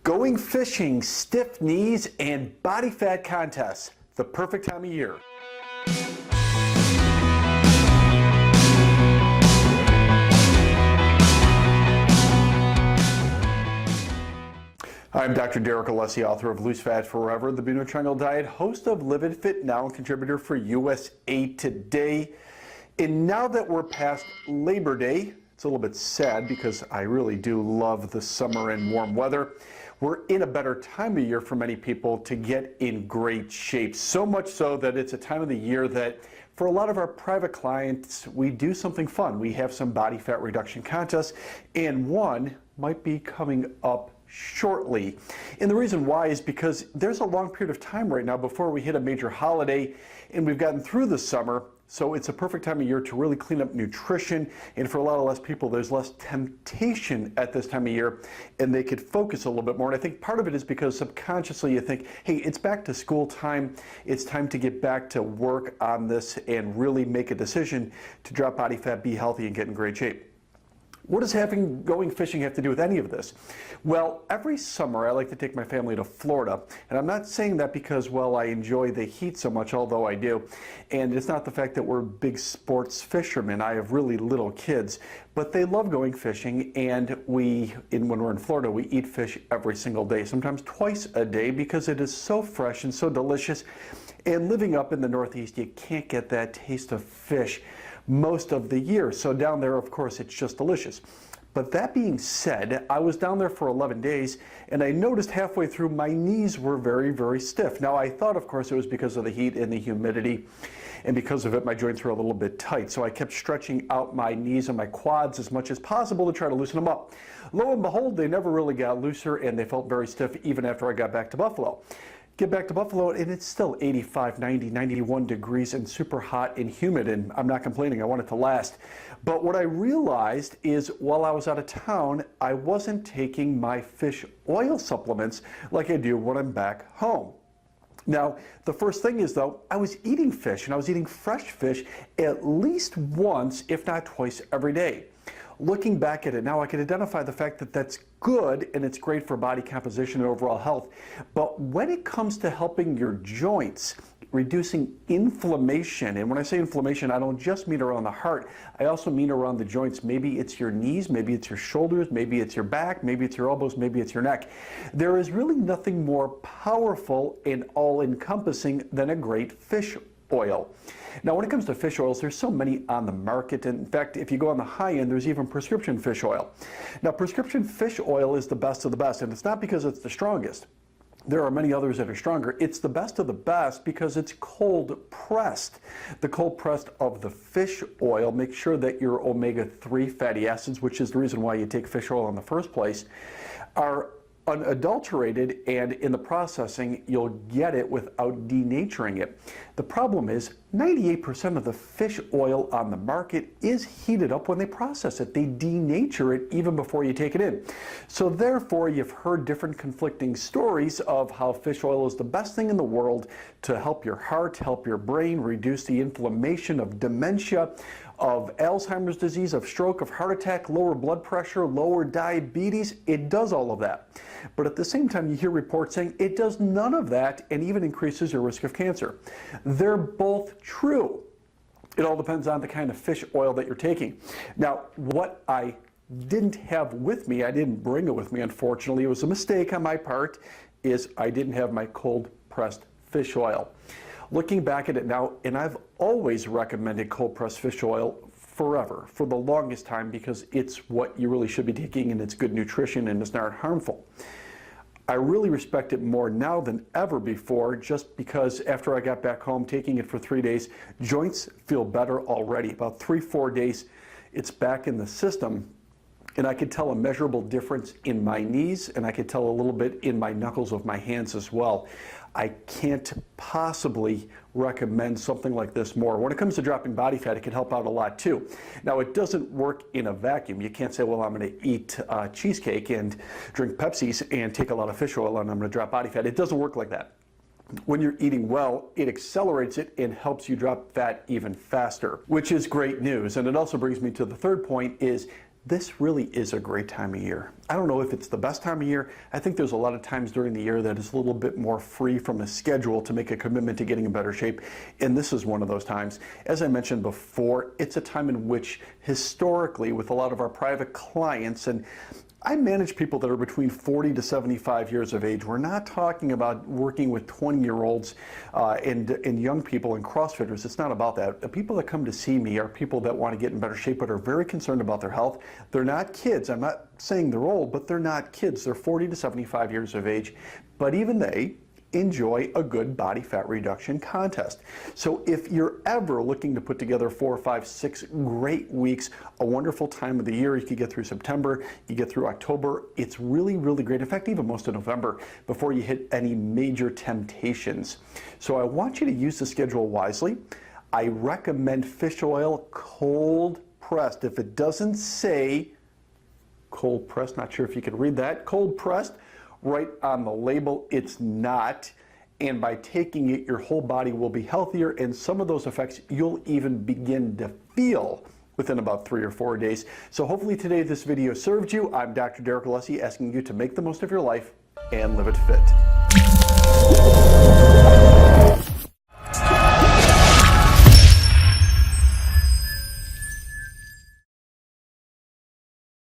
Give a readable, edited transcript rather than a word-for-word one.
Going fishing, stiff knees, and body fat contests. The perfect time of year. I'm Dr. Derek Alessi, author of Loose Fat Forever, the Bermuda Triangle Diet, host of Live and Fit Now, and contributor for USA Today. And now that we're past Labor Day, it's a little bit sad because I really do love the summer and warm weather. We're in a better time of year for many people to get in great shape. So much so that it's a time of the year that for a lot of our private clients, we do something fun. We have some body fat reduction contests, and one might be coming up shortly. And the reason why is because there's a long period of time right now before we hit a major holiday, and we've gotten through the summer. So it's a perfect time of year to really clean up nutrition, and for a lot of less people, there's less temptation at this time of year, and they could focus a little bit more. And I think part of it is because subconsciously you think, hey, it's back to school time, it's time to get back to work on this and really make a decision to drop body fat, be healthy, and get in great shape. What does going fishing have to do with any of this? Well, every summer I like to take my family to Florida, and I'm not saying that because, well, I enjoy the heat so much, although I do, and it's not the fact that we're big sports fishermen. I have really little kids, but they love going fishing, and when we're in Florida, we eat fish every single day, sometimes twice a day, because it is so fresh and so delicious. And living up in the Northeast, you can't get that taste of fish most of the year. So down there, of course, it's just delicious. But that being said, I was down there for 11 days, and I noticed halfway through my knees were very, very stiff. Now, I thought, of course, it was because of the heat and the humidity, and because of it, my joints were a little bit tight. So I kept stretching out my knees and my quads as much as possible to try to loosen them up. Lo and behold, they never really got looser, and they felt very stiff even after I got back to Buffalo. Get back to Buffalo, and it's still 85, 90, 91 degrees and super hot and humid, and I'm not complaining. I want it to last. But what I realized is while I was out of town, I wasn't taking my fish oil supplements like I do when I'm back home. Now, the first thing is, though, I was eating fish, and I was eating fresh fish at least once, if not twice, every day. Looking back at it now, I can identify the fact that that's good and it's great for body composition and overall health. But when it comes to helping your joints, reducing inflammation, and when I say inflammation, I don't just mean around the heart, I also mean around the joints. Maybe it's your knees, maybe it's your shoulders, maybe it's your back, maybe it's your elbows, maybe it's your neck. There is really nothing more powerful and all-encompassing than a great fish oil. Now, when it comes to fish oils, there's so many on the market. In fact, if you go on the high end, there's even prescription fish oil. Now, prescription fish oil is the best of the best, and it's not because it's the strongest. There are many others that are stronger. It's the best of the best because it's cold pressed. The cold pressed of the fish oil makes sure that your omega-3 fatty acids, which is the reason why you take fish oil in the first place, are unadulterated, and in the processing you'll get it without denaturing it. The problem is 98% of the fish oil on the market is heated up when they process it. They denature it even before you take it in. So therefore, you've heard different conflicting stories of how fish oil is the best thing in the world to help your heart, help your brain, reduce the inflammation of dementia, of Alzheimer's disease, of stroke, of heart attack, lower blood pressure, lower diabetes. It does all of that. But at the same time, you hear reports saying it does none of that and even increases your risk of cancer. They're both true. It all depends on the kind of fish oil that you're taking. Now, what I didn't have with me, I didn't bring it with me, unfortunately, it was a mistake on my part, is I didn't have my cold pressed fish oil. Looking back at it now, and I've always recommended cold pressed fish oil forever, for the longest time, because it's what you really should be taking, and it's good nutrition, and it's not harmful. I really respect it more now than ever before, just because after I got back home, taking it for 3 days, joints feel better already. About 3-4 days, it's back in the system, and I could tell a measurable difference in my knees, and I could tell a little bit in my knuckles of my hands as well. I can't possibly recommend something like this more. When it comes to dropping body fat, it can help out a lot too. Now, it doesn't work in a vacuum. You can't say, well, I'm going to eat cheesecake and drink Pepsis and take a lot of fish oil and I'm going to drop body fat. It doesn't work like that. When you're eating well, it accelerates it and helps you drop fat even faster, which is great news. And it also brings me to the third point is this really is a great time of year. I don't know if it's the best time of year. I think there's a lot of times during the year that is a little bit more free from a schedule to make a commitment to getting in better shape, and this is one of those times. As I mentioned before, it's a time in which historically with a lot of our private clients, and I manage people that are between 40 to 75 years of age. We're not talking about working with 20-year-olds and young people and CrossFitters. It's not about that. The people that come to see me are people that want to get in better shape but are very concerned about their health. They're not kids. I'm not saying they're old, but they're not kids. They're 40 to 75 years of age, but even they enjoy a good body fat reduction contest. So if you're ever looking to put together 4, 5, 6 great weeks, a wonderful time of the year, you could get through September, you get through October, it's really, really great. In fact, even most of November before you hit any major temptations. So I want you to use the schedule wisely. I recommend fish oil cold pressed. If it doesn't say cold pressed, not sure if you can read that, cold pressed, right on the label, it's not. And by taking it, your whole body will be healthier, and some of those effects you'll even begin to feel within about 3 or 4 days. So hopefully today this video served you. I'm Dr. Alessi, asking you to make the most of your life and live it fit.